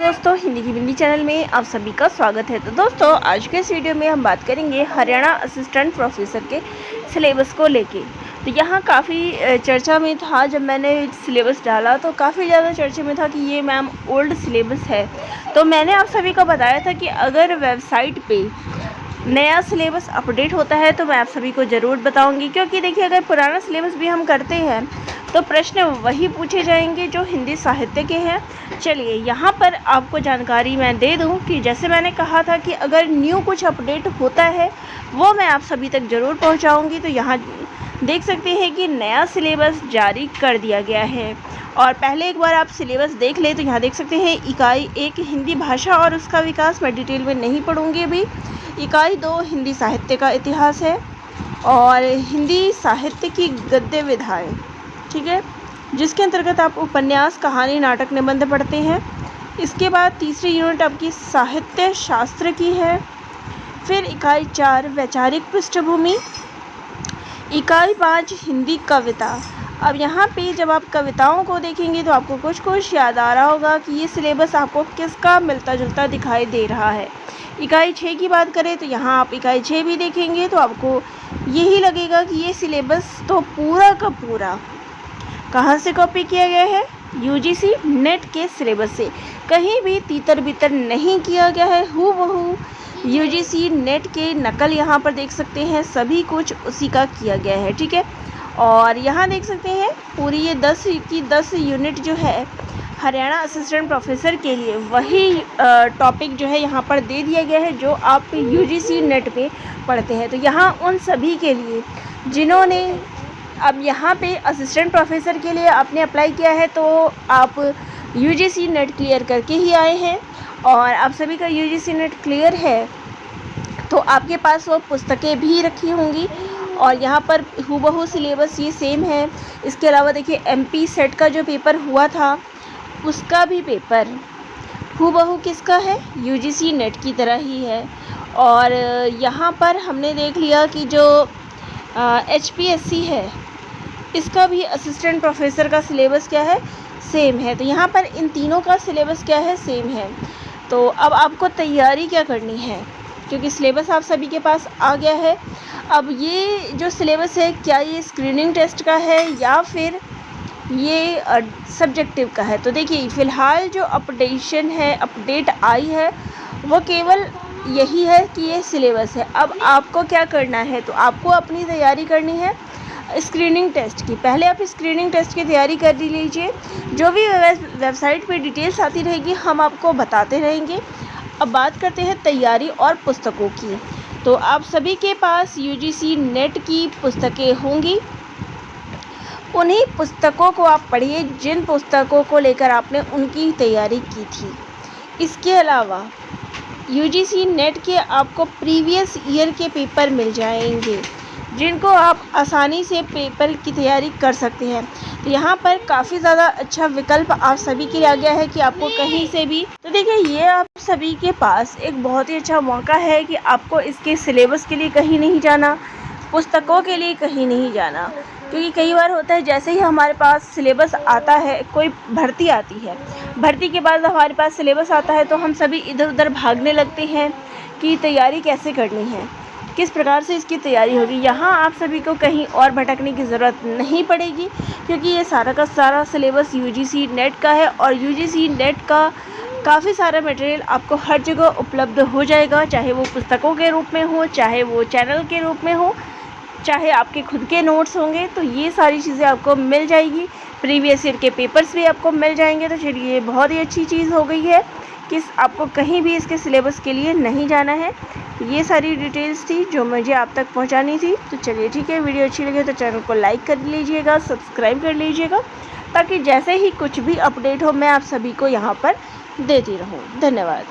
दोस्तों, हिंदी की बिंदी चैनल में आप सभी का स्वागत है। तो दोस्तों, आज के इस वीडियो में हम बात करेंगे हरियाणा असिस्टेंट प्रोफेसर के सिलेबस को लेके। तो यहाँ काफ़ी चर्चा में था, जब मैंने सिलेबस डाला तो काफ़ी ज़्यादा चर्चा में था कि ये मैम ओल्ड सिलेबस है। तो मैंने आप सभी को बताया था कि अगर वेबसाइट पे नया सिलेबस अपडेट होता है तो मैं आप सभी को ज़रूर बताऊंगी, क्योंकि देखिए अगर पुराना सिलेबस भी हम करते हैं तो प्रश्न वही पूछे जाएंगे जो हिंदी साहित्य के हैं। चलिए यहाँ पर आपको जानकारी मैं दे दूं कि जैसे मैंने कहा था कि अगर न्यू कुछ अपडेट होता है वो मैं आप सभी तक ज़रूर पहुंचाऊंगी। तो यहाँ देख सकते हैं कि नया सिलेबस जारी कर दिया गया है। और पहले एक बार आप सिलेबस देख लें तो यहाँ देख सकते हैं इकाई 1 हिंदी भाषा और उसका विकास, मैं डिटेल में नहीं पढ़ूँगी अभी। इकाई 2 हिंदी साहित्य का इतिहास है और हिंदी साहित्य की गद्य विधाएँ, ठीक है, जिसके अंतर्गत आप उपन्यास, कहानी, नाटक, निबंध पढ़ते हैं। इसके बाद तीसरी यूनिट आपकी साहित्य शास्त्र की है। फिर इकाई 4 वैचारिक पृष्ठभूमि, इकाई 5 हिंदी कविता। अब यहाँ पे जब आप कविताओं को देखेंगे तो आपको कुछ याद आ रहा होगा कि ये सिलेबस आपको किसका मिलता जुलता दिखाई दे रहा है। इकाई 6 की बात करें तो यहाँ आप इकाई 6 भी देखेंगे तो आपको यही लगेगा कि ये सिलेबस तो पूरा का पूरा कहाँ से कॉपी किया गया है, यूजीसी नेट के सिलेबस से। कहीं भी तीतर बितर नहीं किया गया है, हूबहू यूजीसी नेट के नकल यहाँ पर देख सकते हैं, सभी कुछ उसी का किया गया है, ठीक है। और यहाँ देख सकते हैं पूरी ये 10 की 10 यूनिट जो है हरियाणा असिस्टेंट प्रोफेसर के लिए, वही टॉपिक जो है यहाँ पर दे दिया गया है जो आप यूजीसी नेट पे पढ़ते हैं। तो यहाँ उन सभी के लिए जिन्होंने अब यहाँ पे असिस्टेंट प्रोफेसर के लिए आपने अप्लाई किया है तो आप यूजीसी नेट क्लियर करके ही आए हैं और आप सभी का यूजीसी नेट क्लियर है तो आपके पास वो पुस्तकें भी रखी होंगी और यहाँ पर हूबहू सिलेबस ये सेम है। इसके अलावा देखिए एमपी सेट का जो पेपर हुआ था उसका भी पेपर हूबहू किसका है, यूजीसी नेट की तरह ही है। और यहाँ पर हमने देख लिया कि जो एचपीएससी है इसका भी असिस्टेंट प्रोफेसर का सिलेबस क्या है, सेम है। तो यहाँ पर इन तीनों का सिलेबस क्या है, सेम है। तो अब आपको तैयारी क्या करनी है, क्योंकि सिलेबस आप सभी के पास आ गया है। अब ये जो सिलेबस है क्या ये स्क्रीनिंग टेस्ट का है या फिर ये सब्जेक्टिव का है। तो देखिए फ़िलहाल जो अपडेट आई है वो केवल यही है कि ये सिलेबस है। अब आपको क्या करना है, तो आपको अपनी तैयारी करनी है स्क्रीनिंग टेस्ट की। पहले आप स्क्रीनिंग टेस्ट की तैयारी कर लीजिए, जो भी वेबसाइट पे डिटेल्स आती रहेगी हम आपको बताते रहेंगे। अब बात करते हैं तैयारी और पुस्तकों की। तो आप सभी के पास यूजीसी नेट की पुस्तकें होंगी, उन्हीं पुस्तकों को आप पढ़िए जिन पुस्तकों को लेकर आपने उनकी तैयारी की थी। इसके अलावा यूजीसी नेट के आपको प्रीवियस ईयर के पेपर मिल जाएंगे जिनको आप आसानी से पेपर की तैयारी कर सकते हैं। तो यहाँ पर काफ़ी ज़्यादा अच्छा विकल्प आप सभी के लिए आ गया है कि आपको कहीं से भी, तो देखिए ये आप सभी के पास एक बहुत ही अच्छा मौका है कि आपको इसके सिलेबस के लिए कहीं नहीं जाना, पुस्तकों के लिए कहीं नहीं जाना। क्योंकि कई बार होता है जैसे ही हमारे पास सिलेबस आता है, कोई भर्ती आती है, भर्ती के बाद हमारे पास सिलेबस आता है तो हम सभी इधर उधर भागने लगते हैं कि तैयारी कैसे करनी है, किस प्रकार से इसकी तैयारी होगी। यहाँ आप सभी को कहीं और भटकने की ज़रूरत नहीं पड़ेगी, क्योंकि ये सारा का सारा सिलेबस यूजीसी नेट का है और यूजीसी नेट का काफ़ी सारा मटेरियल आपको हर जगह उपलब्ध हो जाएगा, चाहे वो पुस्तकों के रूप में हो, चाहे वो चैनल के रूप में हो, चाहे आपके खुद के नोट्स होंगे। तो ये सारी चीज़ें आपको मिल जाएगी, प्रीवियस ईयर के पेपर्स भी आपको मिल जाएंगे। तो चलिए बहुत ही अच्छी चीज़ हो गई है कि आपको कहीं भी इसके सिलेबस के लिए नहीं जाना है। ये सारी डिटेल्स थी जो मुझे आप तक पहुंचानी थी। तो चलिए ठीक है, वीडियो अच्छी लगे तो चैनल को लाइक कर लीजिएगा, सब्सक्राइब कर लीजिएगा, ताकि जैसे ही कुछ भी अपडेट हो मैं आप सभी को यहाँ पर देती रहूँ। धन्यवाद।